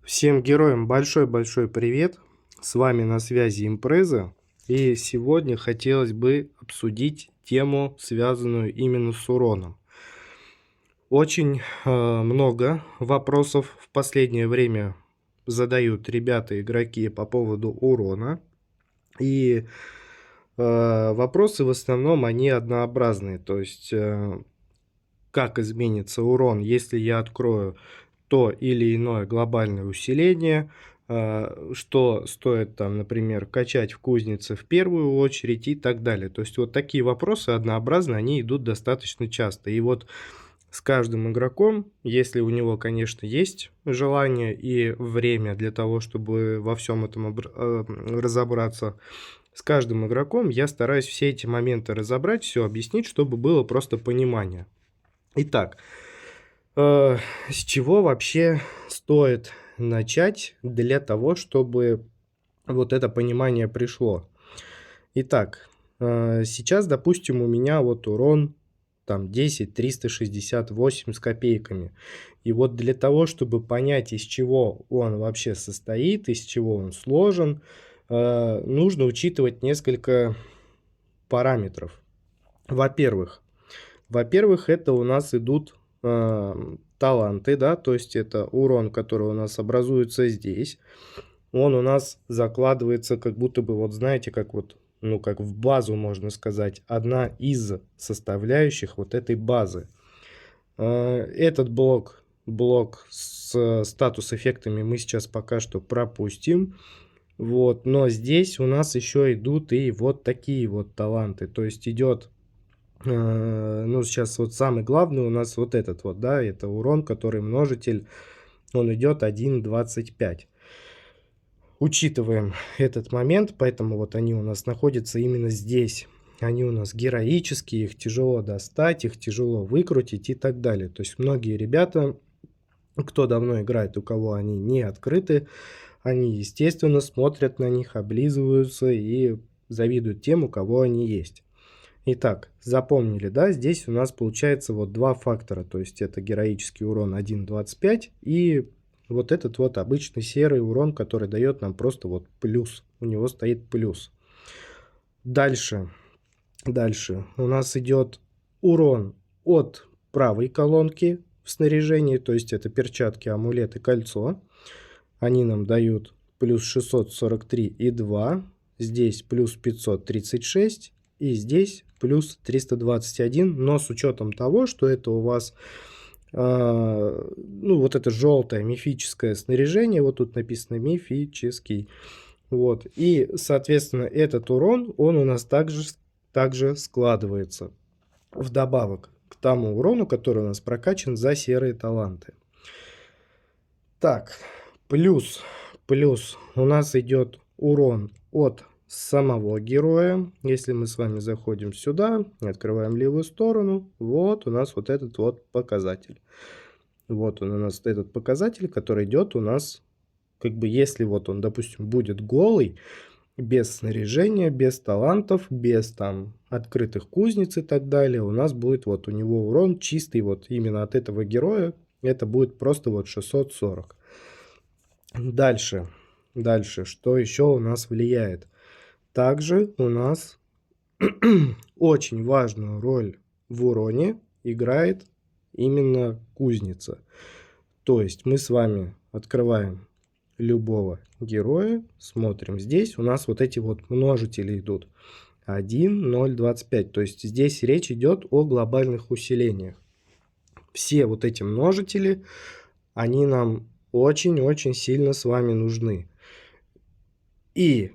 Всем героям большой-большой привет! С вами на связи Импреза. И сегодня хотелось бы обсудить тему, связанную именно с уроном. Очень много вопросов в последнее время задают ребята, игроки по поводу урона. И вопросы в основном, они однообразные. То есть, как изменится урон, если я открою то или иное глобальное усиление, что стоит там, например, качать в кузнице в первую очередь и так далее. То есть вот такие вопросы однообразные, они идут достаточно часто. И вот с каждым игроком, если у него, конечно, есть желание и время для того, чтобы во всем этом разобраться, с каждым игроком я стараюсь все эти моменты разобрать, все объяснить, чтобы было просто понимание. Итак, с чего вообще стоит начать для того, чтобы вот это понимание пришло? Итак, сейчас, допустим, у меня вот урон там 10 368 с копейками. И вот для того, чтобы понять, из чего он вообще состоит, из чего он сложен, нужно учитывать несколько параметров. Во-первых, это у нас идут таланты, да, то есть это урон, который у нас образуется здесь. Он у нас закладывается как будто бы, вот знаете, как вот, ну, как в базу, можно сказать, одна из составляющих вот этой базы. Этот блок с статус-эффектами мы сейчас пока что пропустим. Вот, но здесь у нас еще идут и вот такие вот таланты. То есть идет, ну, сейчас вот самый главный у нас вот этот вот, да, это урон, который множитель, он идет 1,25. Учитываем этот момент, поэтому вот они у нас находятся именно здесь. Они у нас героические, их тяжело достать, их тяжело выкрутить и так далее. То есть многие ребята, кто давно играет, у кого они не открыты, они, естественно, смотрят на них, облизываются и завидуют тем, у кого они есть. Итак, запомнили, да, здесь у нас получается вот два фактора, то есть это героический урон 1,25 и вот этот вот обычный серый урон, который дает нам просто вот плюс, у него стоит плюс. Дальше у нас идет урон от правой колонки в снаряжении, то есть это перчатки, амулет и кольцо. Они нам дают плюс 643,2, здесь плюс 536 и здесь плюс 321, но с учетом того, что это у вас, ну, вот это желтое мифическое снаряжение, вот тут написано мифический, вот, и, соответственно, этот урон, он у нас также складывается вдобавок к тому урону, который у нас прокачан за серые таланты. Так, плюс у нас идет урон от самого героя. Если мы с вами заходим сюда, открываем левую сторону, вот у нас вот этот вот показатель. Вот он у нас этот показатель, который идет у нас, как бы, если вот он, допустим, будет голый, без снаряжения, без талантов, без там открытых кузниц и так далее, у нас будет вот у него урон чистый вот именно от этого героя, это будет просто вот 640. Дальше, что еще у нас влияет? Также у нас очень важную роль в уроне играет именно кузница. То есть мы с вами открываем любого героя, смотрим здесь, у нас вот эти вот множители идут 1, 0, 25. То есть здесь речь идет о глобальных усилениях. Все вот эти множители, они нам очень-очень сильно с вами нужны. И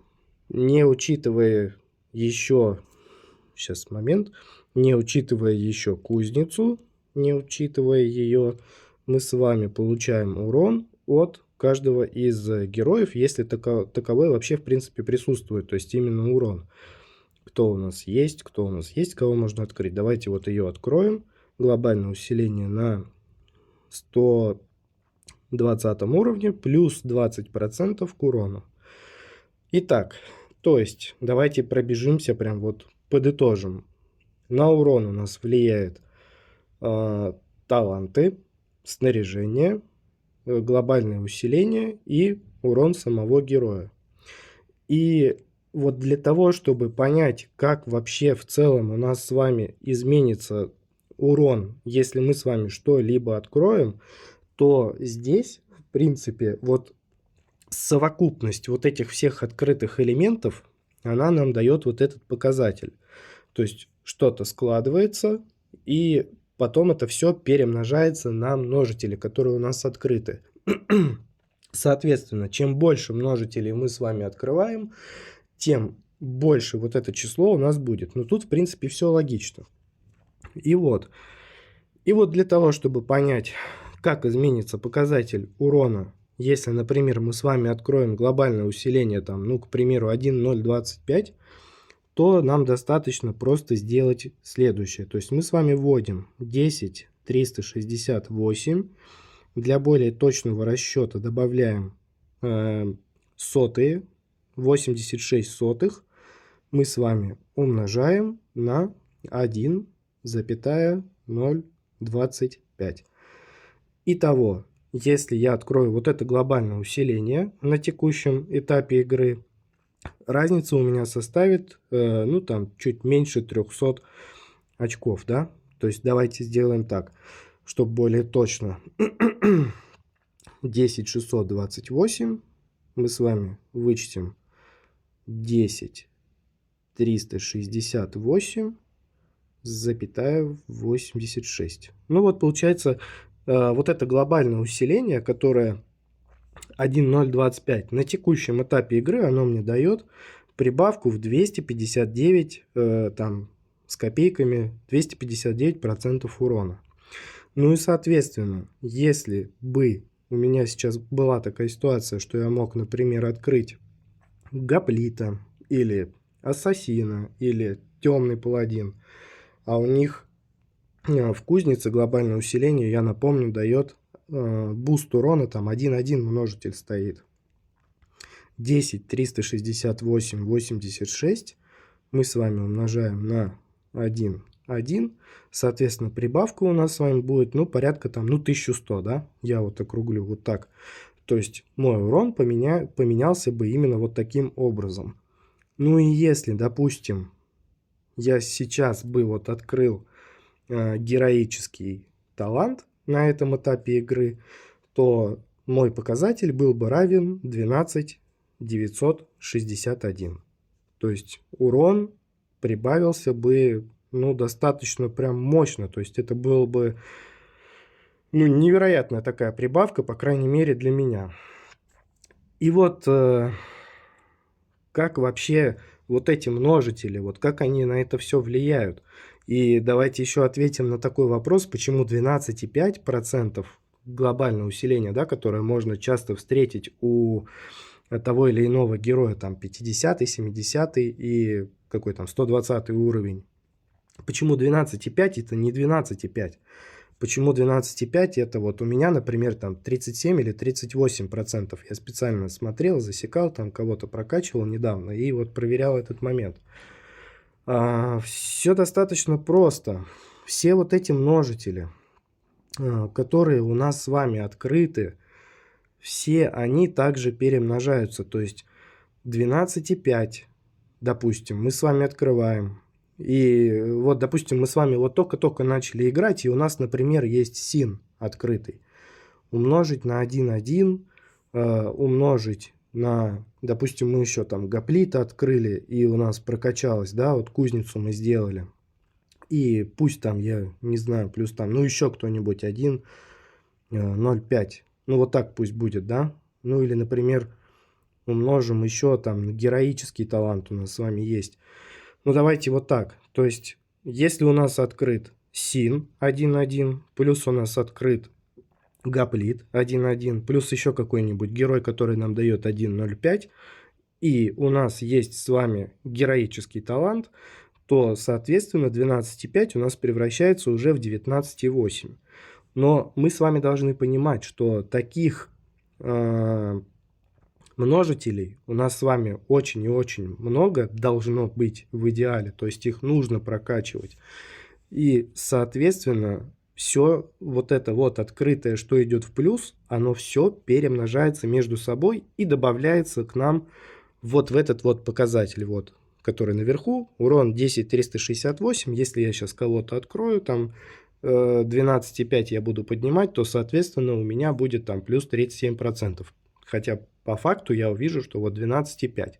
не учитывая еще, сейчас момент, не учитывая еще кузницу, не учитывая ее, мы с вами получаем урон от каждого из героев, если таковой вообще в принципе присутствует, то есть именно урон. Кто у нас есть, кого можно открыть. Давайте вот ее откроем. Глобальное усиление на 120 уровне, плюс 20% к урону. Итак, то есть давайте пробежимся, прям вот подытожим. На урон у нас влияет таланты, снаряжение, глобальное усиление и урон самого героя. И вот для того, чтобы понять, как вообще в целом у нас с вами изменится урон, если мы с вами что-либо откроем, то здесь, в принципе, вот совокупность вот этих всех открытых элементов, она нам дает вот этот показатель. То есть что-то складывается, и потом это все перемножается на множители, которые у нас открыты. Соответственно, чем больше множителей мы с вами открываем, тем больше вот это число у нас будет. Но тут, в принципе, все логично. И вот для того, чтобы понять, как изменится показатель урона, если, например, мы с вами откроем глобальное усиление, там, ну, к примеру, 1.025, то нам достаточно просто сделать следующее. То есть мы с вами вводим 10.368. Для более точного расчета добавляем сотые, 86 сотых. Мы с вами умножаем на 1,025. Итого, если я открою вот это глобальное усиление на текущем этапе игры, разница у меня составит, ну, там, чуть меньше 300 очков, да? То есть давайте сделаем так, чтобы более точно. 10.628 мы с вами вычтем 10.368,86. Ну вот получается, вот это глобальное усиление, которое 1.025 на текущем этапе игры, оно мне дает прибавку в 259, там, с копейками, 259% урона. Ну и соответственно, если бы у меня сейчас была такая ситуация, что я мог, например, открыть Гоплита или Ассасина или Темный Паладин, а у них в кузнице глобальное усиление, я напомню, дает буст урона, там 1.1 множитель стоит. 10.368,86 мы с вами умножаем на 1.1. Соответственно, прибавка у нас с вами будет, ну, порядка там, ну, 1100, да? Я вот округлю вот так. То есть мой урон поменялся бы именно вот таким образом. Ну и если, допустим, я сейчас бы вот открыл героический талант на этом этапе игры, то мой показатель был бы равен 12.961. То есть урон прибавился бы, ну, достаточно прям мощно. То есть это было бы, ну, невероятная такая прибавка, по крайней мере для меня. И вот как вообще вот эти множители, вот как они на это все влияют. И давайте еще ответим на такой вопрос, почему 12,5% глобальное усиление, да, которое можно часто встретить у того или иного героя, там 50-й, 70-й и какой там 120-й уровень. Почему 12,5 это не 12,5? Почему 12,5 это вот у меня, например, там 37 или 38%. Я специально смотрел, засекал, там кого-то прокачивал недавно и вот проверял этот момент. Все достаточно просто. Все вот эти множители, которые у нас с вами открыты, все они также перемножаются. То есть 12,5, допустим, мы с вами открываем. И вот, допустим, мы с вами вот только-только начали играть, и у нас, например, есть син открытый. Умножить на 1,1, умножить на, допустим, мы еще там гоплита открыли, и у нас прокачалось, да, вот кузницу мы сделали. И пусть там, я не знаю, плюс там, ну еще кто-нибудь 1,05. Ну вот так пусть будет, да. Ну или, например, умножим еще там героический талант у нас с вами есть. Ну давайте вот так. То есть, если у нас открыт син 1.1, плюс у нас открыт гоплит 1.1, плюс еще какой-нибудь герой, который нам дает 1.05, и у нас есть с вами героический талант, то, соответственно, 12.5 у нас превращается уже в 19.8. Но мы с вами должны понимать, что таких множителей у нас с вами очень и очень много должно быть в идеале, то есть их нужно прокачивать. И, соответственно, все вот это вот открытое, что идет в плюс, оно все перемножается между собой и добавляется к нам вот в этот вот показатель, вот, который наверху, урон 10368. Если я сейчас кого-то открою, там 12,5 я буду поднимать, то, соответственно, у меня будет там плюс 37%. Хотя по факту я увижу, что вот 12,5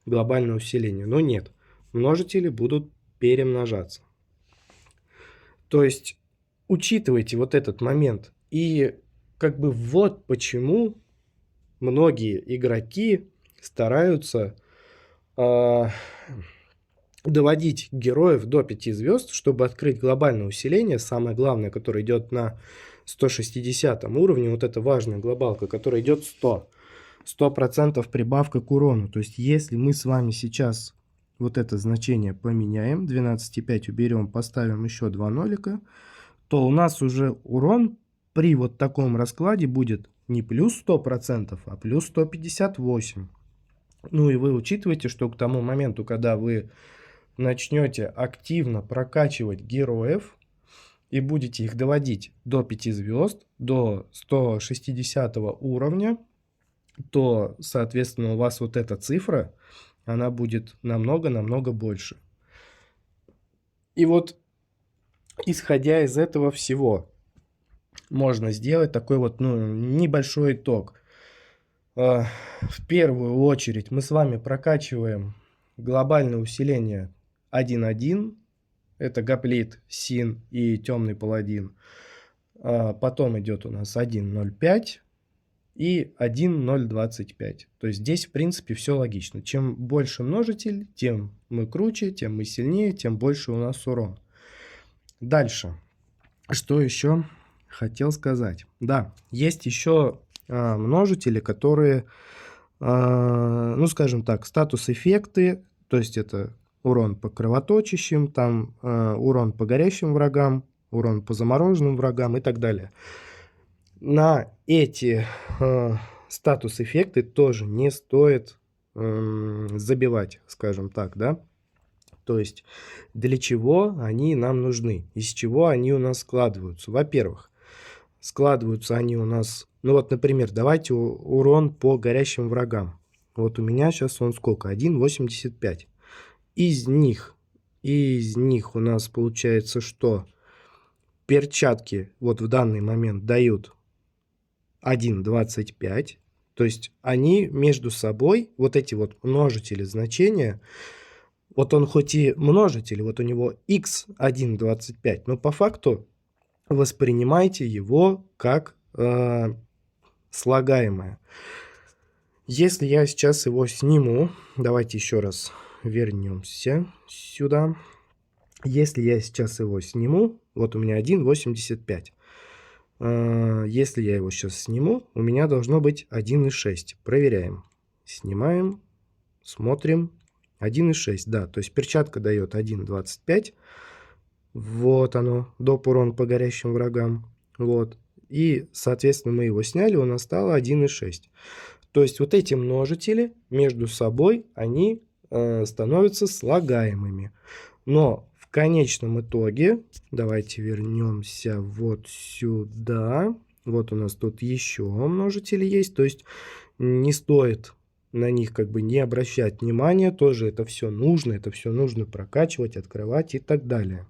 глобальное усиление. Но нет, множители будут перемножаться. То есть учитывайте вот этот момент. И как бы вот почему многие игроки стараются доводить героев до 5 звезд, чтобы открыть глобальное усиление. Самое главное, которое идет на 160 уровне, вот это важная глобалка, которая идет 100. 100% прибавка к урону. То есть если мы с вами сейчас вот это значение поменяем, 12,5 уберем, поставим еще 2 нолика, то у нас уже урон при вот таком раскладе будет не плюс 100%, а плюс 158. Ну и вы учитываете, что к тому моменту, когда вы начнете активно прокачивать героев и будете их доводить до 5 звезд, до 160 уровня, то, соответственно, у вас вот эта цифра, она будет намного-намного больше. И вот, исходя из этого всего, можно сделать такой вот, небольшой итог. В первую очередь мы с вами прокачиваем глобальное усиление 1.1. Это Гоплит, Син и Темный Паладин. Потом идет у нас 1.05 и 1.025. То есть здесь, в принципе, все логично. Чем больше множитель, тем мы круче, тем мы сильнее, тем больше у нас урон. Дальше. Что еще хотел сказать? Да, есть еще множители, которые, скажем так, статус-эффекты. То есть это урон по кровоточащим, там урон по горящим врагам, урон по замороженным врагам и так далее. На эти статус-эффекты тоже не стоит забивать, скажем так, да. То есть для чего они нам нужны, из чего они у нас складываются. Во-первых, складываются они у нас, например, давайте урон по горящим врагам. Вот у меня сейчас он сколько? 1,85. Из них у нас получается, что перчатки вот в данный момент дают 1,25. То есть они между собой, вот эти вот множители значения, вот он хоть и множитель, вот у него x 1,25, но по факту воспринимайте его как слагаемое. Если я сейчас его сниму, давайте еще раз вернемся сюда. Если я сейчас его сниму, вот у меня 1,85. Если я его сейчас сниму, у меня должно быть 1,6. Проверяем. Снимаем, смотрим. 1,6, да, то есть перчатка дает 1,25. Вот оно, доп. Урон по горящим врагам. Вот. И, соответственно, мы его сняли, у нас стало 1,6. То есть вот эти множители между собой, они становятся слагаемыми. Но в конечном итоге, давайте вернемся вот сюда. Вот у нас тут еще множители есть. То есть не стоит на них как бы не обращать внимания. Тоже это все нужно прокачивать, открывать и так далее.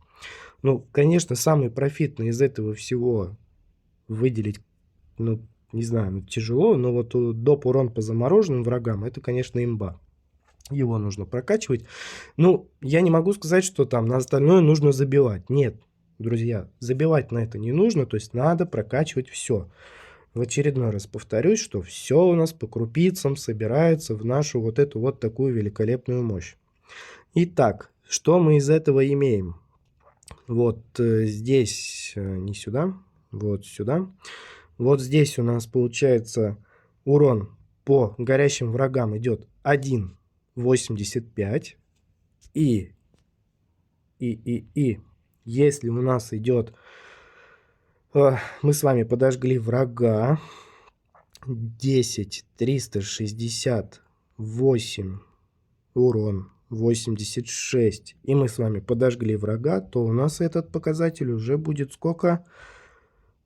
Ну, конечно, самый профитный из этого всего выделить, не знаю, тяжело, но вот доп. Урон по замороженным врагам, это, конечно, имба. Его нужно прокачивать. Ну, я не могу сказать, что там на остальное нужно забивать. Нет, друзья, забивать на это не нужно, то есть надо прокачивать все. В очередной раз повторюсь, что все у нас по крупицам собирается в нашу вот эту вот такую великолепную мощь. Итак, что мы из этого имеем? Вот здесь, не сюда, вот сюда. Вот здесь у нас получается урон по горящим врагам идет 1,85. И если у нас идет, мы с вами подожгли врага, 10,368 урон, 86, и мы с вами подожгли врага, то у нас этот показатель уже будет сколько?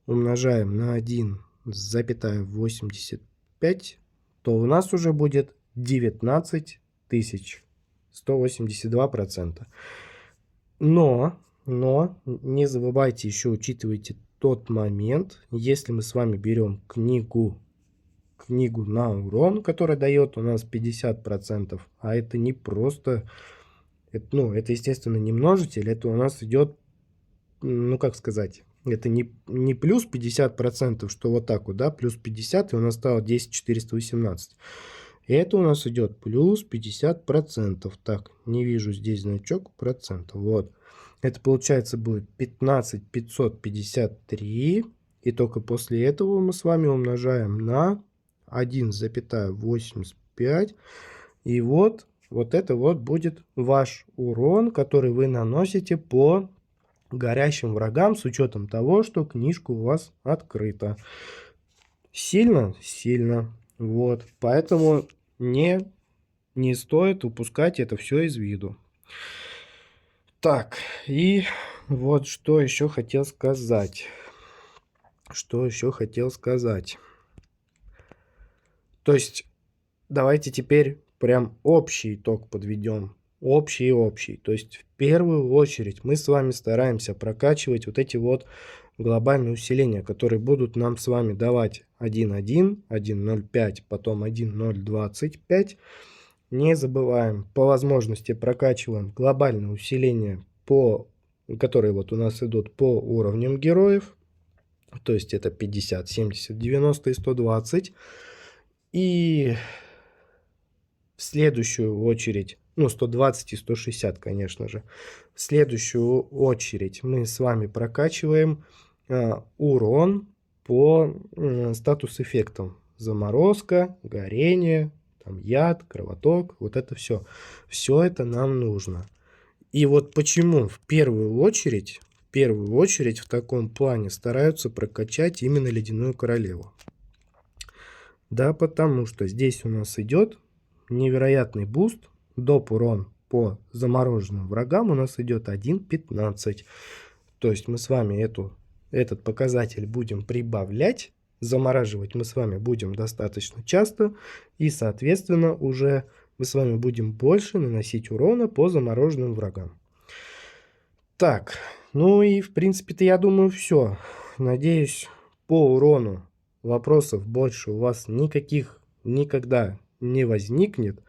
умножаем на 1,85, то у нас уже будет 19 тысяч, 182%. Но не забывайте еще, учитывайте тот момент, если мы с вами берем книгу на урон, которая дает у нас 50%, а это не просто, это естественно не множитель, это у нас идет, как сказать, это не плюс 50%, что вот так вот, да, плюс 50, и у нас стало 10,418. Это у нас идет плюс 50%. Так, не вижу здесь значок процентов. Вот. Это получается будет 15553. И только после этого мы с вами умножаем на 1,85. И вот это вот будет ваш урон, который вы наносите по горящим врагам, с учетом того, что книжка у вас открыта. Сильно? Сильно. Вот. Поэтому не стоит упускать это все из виду. Так, и вот что еще хотел сказать. То есть, давайте теперь прям общий итог подведем. Общий. То есть, в первую очередь мы с вами стараемся прокачивать вот эти вот глобальные усиления, которые будут нам с вами давать 1,1, 1,05, потом 1,025. Не забываем, по возможности прокачиваем глобальные усиления, которые вот у нас идут по уровням героев. То есть это 50, 70, 90 и 120. И в следующую очередь, 120 и 160, конечно же. В следующую очередь мы с вами прокачиваем урон по статус-эффектам. Заморозка, горение, там яд, кровоток, вот это все. Все это нам нужно. И вот почему в первую очередь в таком плане стараются прокачать именно Ледяную Королеву. Да, потому что здесь у нас идет невероятный буст. Доп урон по замороженным врагам у нас идет 1,15. То есть мы с вами этот показатель будем прибавлять. Замораживать мы с вами будем достаточно часто. И, соответственно, уже мы с вами будем больше наносить урона по замороженным врагам. Так, и в принципе-то я думаю все. Надеюсь, по урону вопросов больше у вас никаких никогда не возникнет.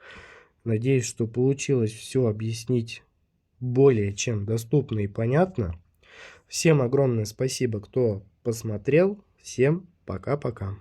Надеюсь, что получилось все объяснить более чем доступно и понятно. Всем огромное спасибо, кто посмотрел. Всем пока-пока.